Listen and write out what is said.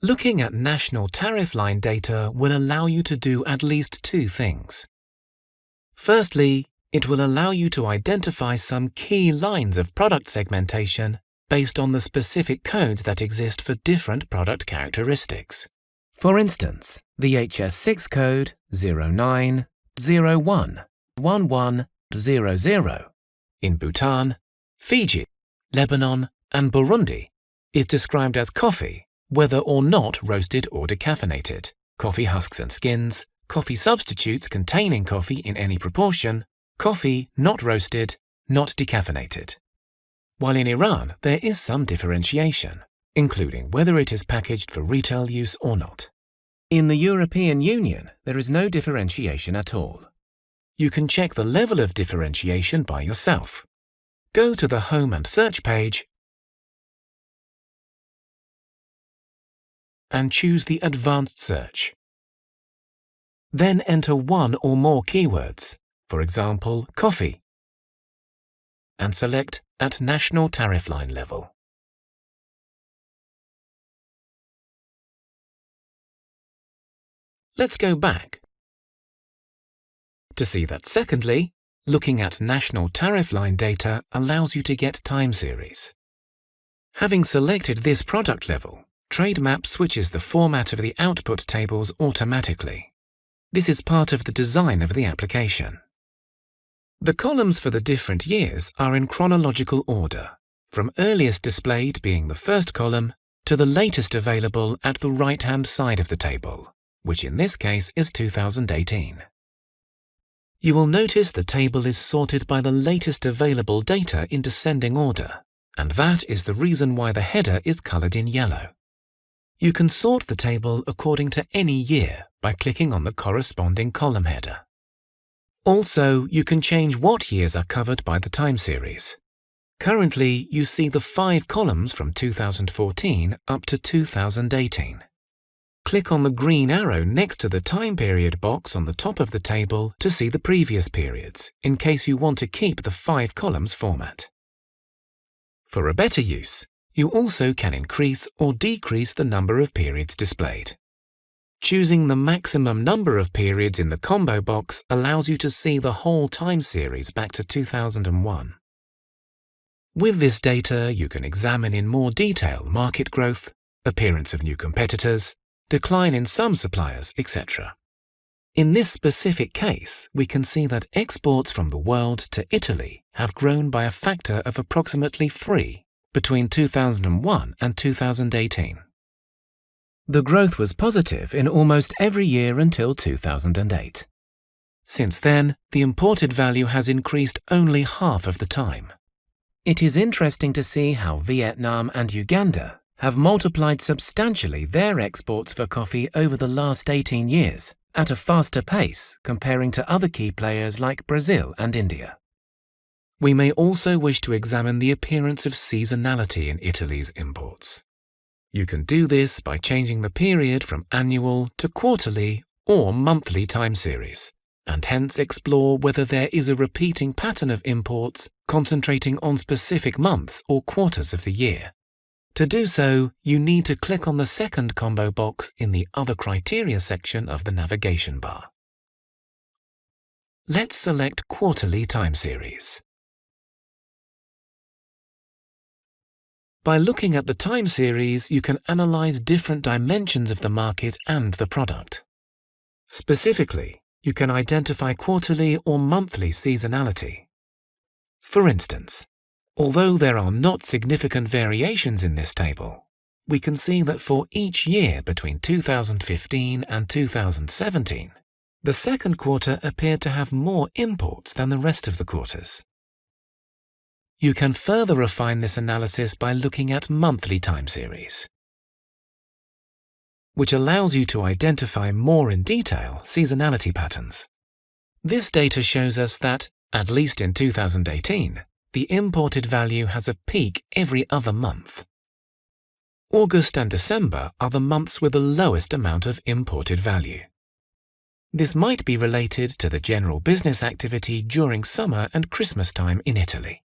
Looking at national tariff line data will allow you to do at least two things. Firstly, it will allow you to identify some key lines of product segmentation based on the specific codes that exist for different product characteristics. For instance, the HS6 code 09011100 in Bhutan, Fiji, Lebanon, and Burundi is described as coffee, whether or not roasted or decaffeinated, coffee husks and skins, coffee substitutes containing coffee in any proportion, coffee not roasted, not decaffeinated. While in Iran there is some differentiation, including whether it is packaged for retail use or not. In the European Union, there is no differentiation at all. You can check the level of differentiation by yourself. Go to the Home and Search page and choose the Advanced Search. Then enter one or more keywords, for example, coffee, and select at national tariff line level. Let's go back to see that secondly, looking at national tariff line data allows you to get time series. Having selected this product level, TradeMap switches the format of the output tables automatically. This is part of the design of the application. The columns for the different years are in chronological order, from earliest displayed being the first column to the latest available at the right-hand side of the table, which in this case is 2018. You will notice the table is sorted by the latest available data in descending order, and that is the reason why the header is colored in yellow. You can sort the table according to any year by clicking on the corresponding column header. Also, you can change what years are covered by the time series. Currently, you see the 5 columns from 2014 up to 2018. Click on the green arrow next to the time period box on the top of the table to see the previous periods, in case you want to keep the 5 columns format. For a better use, you also can increase or decrease the number of periods displayed. Choosing the maximum number of periods in the combo box allows you to see the whole time series back to 2001. With this data, you can examine in more detail market growth, appearance of new competitors, decline in some suppliers, etc. In this specific case, we can see that exports from the world to Italy have grown by a factor of approximately 3 between 2001 and 2018. The growth was positive in almost every year until 2008. Since then, the imported value has increased only half of the time. It is interesting to see how Vietnam and Uganda have multiplied substantially their exports for coffee over the last 18 years, at a faster pace comparing to other key players like Brazil and India. We may also wish to examine the appearance of seasonality in Italy's imports. You can do this by changing the period from annual to quarterly or monthly time series, and hence explore whether there is a repeating pattern of imports concentrating on specific months or quarters of the year. To do so, you need to click on the second combo box in the Other Criteria section of the navigation bar. Let's select Quarterly Time Series. By looking at the time series, you can analyze different dimensions of the market and the product. Specifically, you can identify quarterly or monthly seasonality. For instance, although there are not significant variations in this table, we can see that for each year between 2015 and 2017, the second quarter appeared to have more imports than the rest of the quarters. You can further refine this analysis by looking at monthly time series, which allows you to identify more in detail seasonality patterns. This data shows us that, at least in 2018, the imported value has a peak every other month. August and December are the months with the lowest amount of imported value. This might be related to the general business activity during summer and Christmas time in Italy.